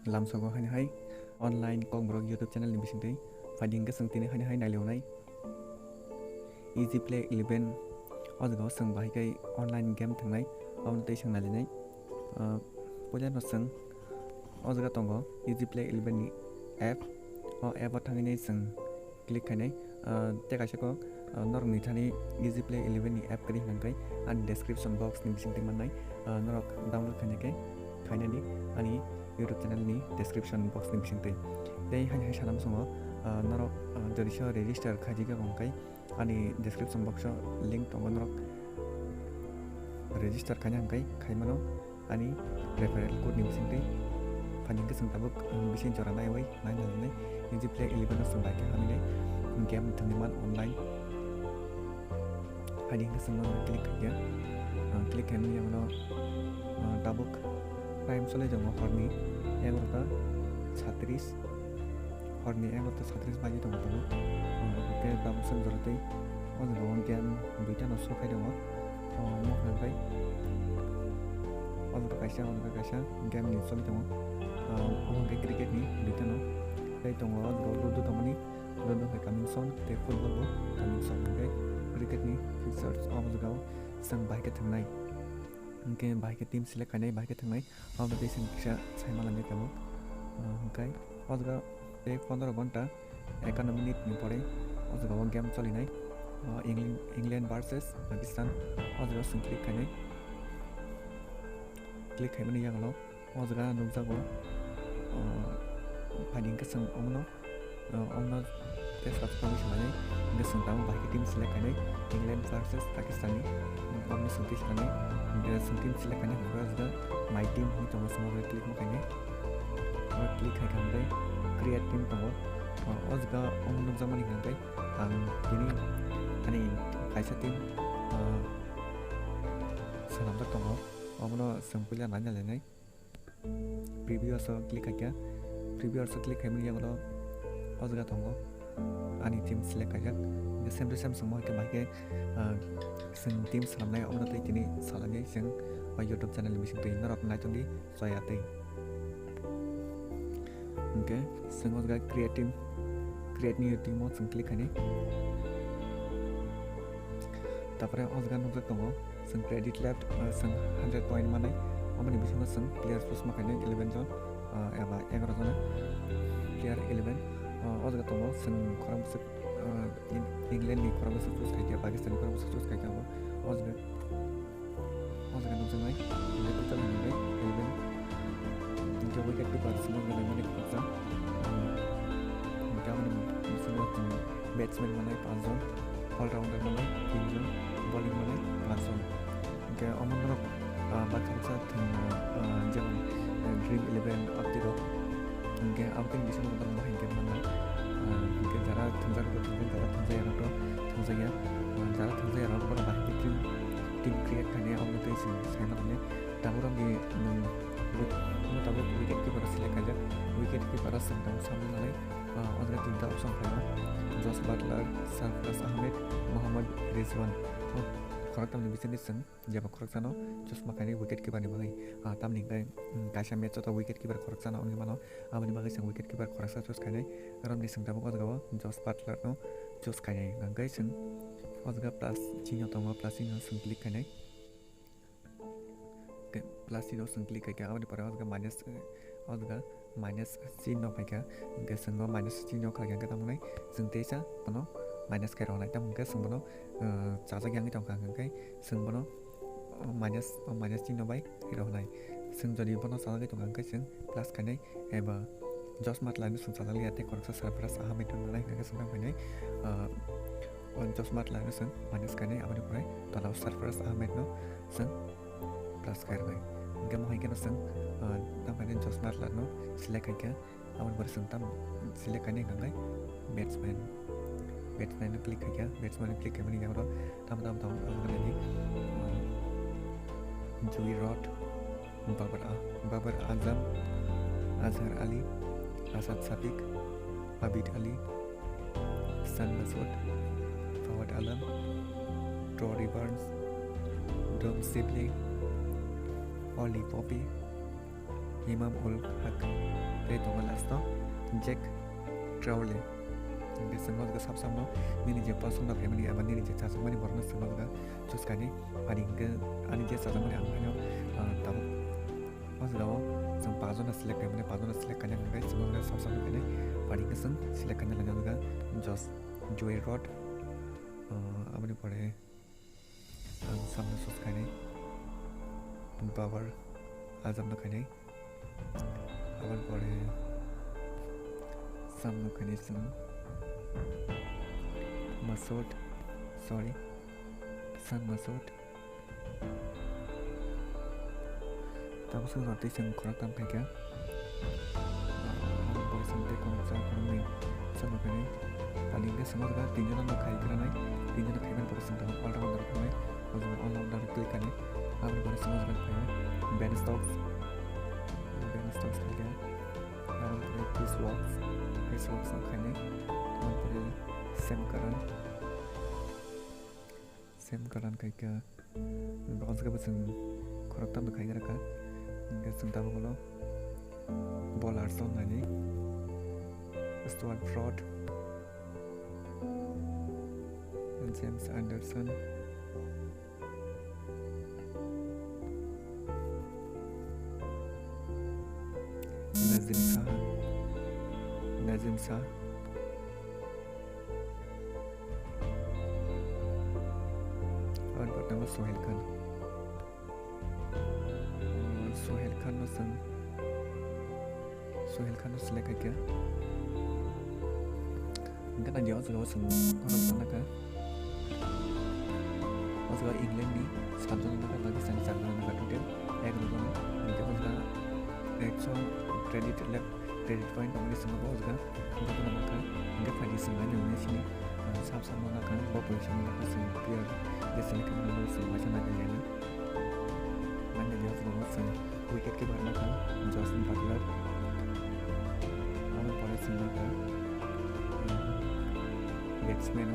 lamsogo hai online kongrok YouTube channel ni bisingtei fading gesang tini hai nailionai Easy Play 11 odago sang bahai kai online game thangnai on tei sang nalinai poja no sang odaga tongo Easy Play 11 ni app o app thanginai sang click khainai te kaisa ko norok ni thani Easy Play 11 ni app kari hangkai an description box ni bisingtei mannai norok download khainai kai khainani ani YouTube channel ni description box ni bisingtei dei hai sanam songo norok jodi so register khajiga gongkai ani description box link tongo norok register khaina hangkai khaimano ani referral code ni bisingtei fanding ke tabuk bising chora nai wai nai nai Easy Play 11 no sangbai ke hamile game thangman online fanding ke sangno click khaja click khaini yamno tabuk time sole jong horni 11:36 horni 11:36 baje dong tong ke tabuk sang jorotei on game duita no sokai dong mo hangkai on kaisa game ni sole dong on ke cricket ni duita no dai tong do tomani do ke coming soon te football bo coming soon ke cricket ni fixers on the go sang bai ke thangnai ke bai ke team select kanai bai ke thangnai on the sing kisa sai malan ni tamo kai odga te 15 ঘন্টা 51 minute ni pore odga game cholinai England versus Pakistan odga sing click kanai click khaimani yanglo odga nungjago finding ke sang omno te subscribe shalai ke sang tamu bai ke team select kanai England versus Pakistan ni omno sing kanai the sing team select kanai odga my team ni tomo small click mo kanai click khai khambai create team tongo odga omno jamani hangkai ang tini ani kaisa team sanamda tongo omno sangpila nanya lenai preview so click khaika preview so click khaimani yanglo odga tongo ani team select kaja the same to same samoi ke baike sing team salamnai omno tei tini salamai sing YouTube channel bising tei norok naitoni soyatei okay sing odga create new team mo sing click khaini tapore odga no tongo sing credit left sing 100 point manai omani bisingo sing players plus makaini 11 jon eba 11 jon player 11 odga tongo sing koram se England ni koram se choose kaiya Pakistan ni koram se choose kaiya odga no jangai le total ni 11 जो wicket की बात सुनो मैंने पूछा क्या मैंने सुना batsman मनाए 5 जन ऑलराउंडर मनाए 3 जन बॉलिंग मनाए 5 जन क्या अमन बात करता जब ड्रीम 11 अब दिलो क्या अब के विषय में बताऊंगा इनके मना इनके ज़रा थंजार को ज़रा थंजार तो थंजाया ज़रा थंजाया राउंड पर बाकी टीम क्रिएट करने हम तो इसी से मतलब ताबुरम की tabuk wicket keeper select aja wicket keeper sendang sambil odga tinta option khaina Josh Butler Sarfaraz Ahmed Muhammad Rizwan korak tamni bisini seng jaba korak sano Josh makani wicket keeper ni bagai tamni kai kaisa match to wicket keeper korak sano oni mano abani bagai seng wicket keeper korak sa Josh kanai ram ni seng tabuk odga Josh Butler no Josh kanai ngai seng odga plus chinyo tongo plus chinyo seng click kanai plus itu sing klik kayak apa di pada odga minus cino kayak ke senggo minus cino kayak kita mulai sing tesa pono minus kayak orang kita mungkin seng pono caca yang itu kan kayak seng pono minus cino baik kita mulai seng jadi pono salah gitu kan kayak seng plus kanai eba Josh Matlain seng salah lihat ya koreksa Sarfaraz Ahmed itu mulai kayak seng kanai Josh Matlain seng minus kanai apa di pada talau Sarfaraz Ahmed no seng plus kayak baik enggak mau hiking seng tampanin Josh Butler no select kayak awan berseng tam select kan yang kayak batsman no klik kayak batsman klik kayak mana yang lo tam kan ini Joey Root Babar Azam Azhar Ali Asad Sadiq Abid Ali San Masood Fawad Alam Rory Burns Dom Sibley Oli Poppy Imam ul Haq tei tongo lasto Jack Crowley hingke singmo sabsamo nini je pasung na family aba nini je chasakmani borno singmo choose kainai ani hingke ani je chasakmani angkhaino tabo o jagao जों 5 जना select खालामनानै 5 जना select खालामनानै guys जों सबसम खालामनानै party जों select खालामनानै जों जस joy rod आमनि परे सामने सोस खाने पावर आजम न खाने आमनि परे सामने खाने जों मसोट सॉरी सन मसोट तब से रोटी से खुराक तम पे क्या बोले संते कौन सा कौन सब कहीं पानी के समझ का 3 जना लोग खाई करना है 3 जना खाई में पर संता ऑल राउंडर में और जो ऑल राउंडर क्लिक करने आप बोले समझ कर पाए बेन स्टॉक्स खाई क्या आप बोले क्रिस वॉक्स खाने आप बोले सेम करन खाई क्या बहुत जगह बस खुराक तम खाई कर रखा जों दाबो बोलो बल आर्सन नानि Stuart Broad James Anderson Naseem Shah और बटन सोहेल खान सोहेल खान select क्या cái này giờ rồi sừng orang sana kan masalah England ni satu negara lagi sang negara tu dia yang kedua kita masalah extra credit point ini semua bos kan untuk nama kita fadi semua ni ni sini sama kan population kita semua dia select kan semua macam mana ni mana dia semua sang wicket keeper kan Justin Butler semua kan batsman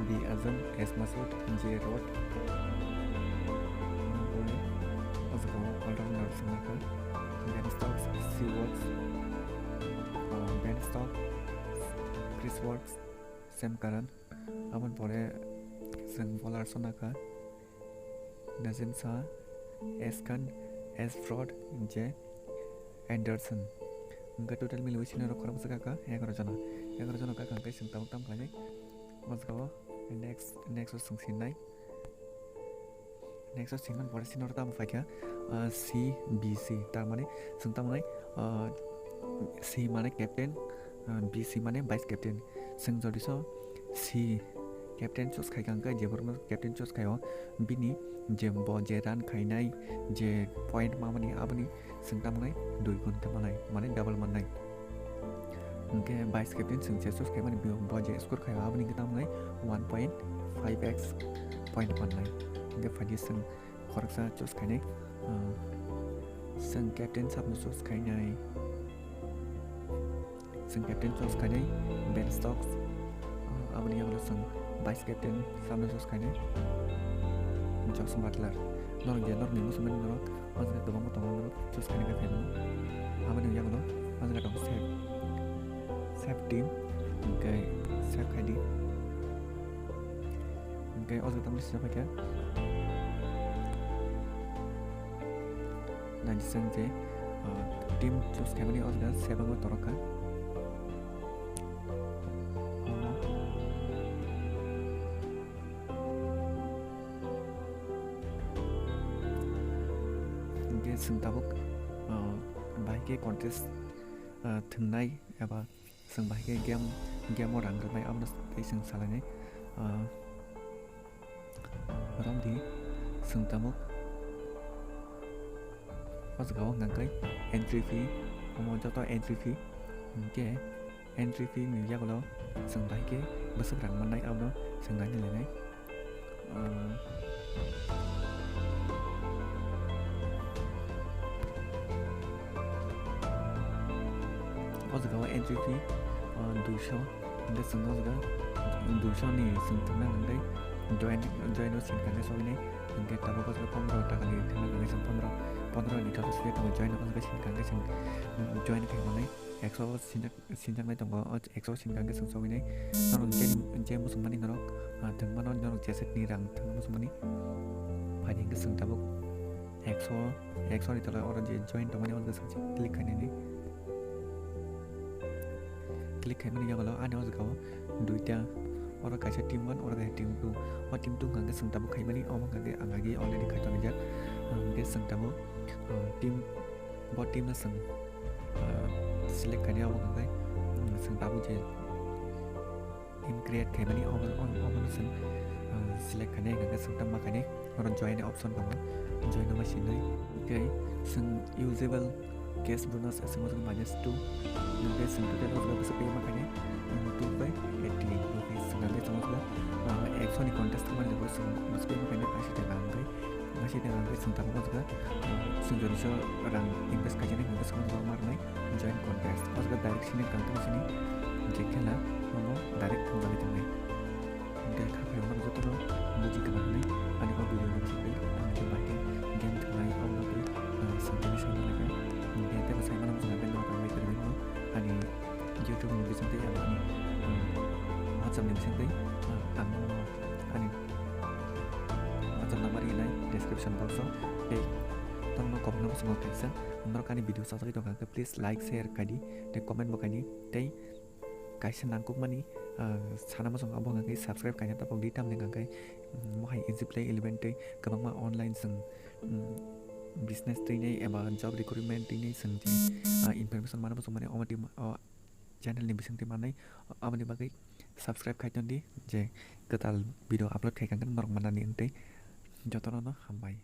B Azam S Masood J Rod Azam all rounder semua kan Ben Stokes C Watts Ben Stokes Chris Watts Sam Curran aman pore sang bowler sona kan Nazim Shah S Khan S Fraud J Anderson उनका total मिले हुए scenario खराब सका का 11 जना का कंपे सिंगताम तम खाने मजगाव नेक्स्ट संसिनाय नेक्स्ट सिंगन बडे सिनेरो तम फाक्या सी बी सी तार माने सिंगतामनाय सी माने कैप्टन बी सी माने वाइस कैप्टन सिंग जदिसो सी कैप्टन चुस खायखांका जेबरमा कैप्टन चुस खायो बिनि जे जे रान खायनाय जे पॉइंट मामानि आबनि सिंगतामनाय 2 गुण खालामनाय माने डबल मोननाय उनके वाइस कैप्टन सिंग चुस खाय माने बजे स्कोर खायो आबनि खालामनाय 1.5x पॉइंट मोननाय उनके फादि सिंग खरसा चुस खायनाय सिंग कैप्टन साबनो चुस खायनाय सिंग कैप्टन चुस खायनाय बेन स्टॉक्स आबनि यावलो सिंग वाइस कैप्टन साबनो चुस खायनाय Johnson Butler nor ni musuh menurut masa itu kamu tahu menurut terus kan kita film apa nih yang lo masa kita tahu save team kayak save kadi kayak orang tahu siapa kan nah di sana tim terus kayak ini orang siapa yang tahu kan Sengtabuk bahagia kontes thungnai eba seng bahagia game orang ramai amna tei seng salane ramdi sengtabuk pasgaw ngangkai entry fee omo joto entry fee ke entry fee ni yagolo seng bahagia besar rang manai amno seng nai lenai Ozgawa entry fee 200 근데 승가가 200이 승통나는데 join sin kan so ini 근데 tabago sa 15 taka ni thana kan sa 15 15 ni thos ke tong join ko sin kang ke sing join ke manai exo sinjang nai tong exo sin kang ke sing so ni non je musung mani norok thung manon norok jeset ni rang thung musung mani phani ke sing tabuk exo ni tala oran je join tong mani on ke sing click kai ni click kai mani ya lo ano ko duita orang kaca tim 1 orang kaca tim 2 orang tim 2 nggak seng tabu kai mani orang nggak angagi already kai ton aja nggak seng tabu tim bot tim na seng select kai dia orang nggak seng tabu je tim create kai mani orang seng select kai dia nggak seng tabu kai dia orang join option kamu join nama sini okay seng usable case bonus seng masuk minus 2 nggak seng tu dia orang bisa pilih makanya 2 by 88 sengaja sama juga exo ni kontes teman juga mesti makanya masih dengan sentam juga sejauh so orang invest kajian juga sama juga marnai join kontes pas ke direction ni kantor sini jika lah mau direct kembali tengah dia kafe orang itu tuh muji kenal nih ada kau video ni sih ada coba game tengah awal tu sampai sana lagi dia tu saya mana mesti nak orang lain terus ada YouTube ni bisa dia apa ni macam ni sendiri ani macam nomor ini description box ton mau komen nama semua kisah menurut kani video satu itu kan please like share kadi dan komen bokani tei kaisa nangkuk mani sana masuk abang ngai subscribe kanya tapok di tam dengan kai mohai easy play element tei kabang ma online seng business tei eba job recruitment tei seng information mana masuk mana omati channel ni bising timanai amani bagai subscribe kai ton di je ketal video upload kai kan normal mana ni ente jotono hambai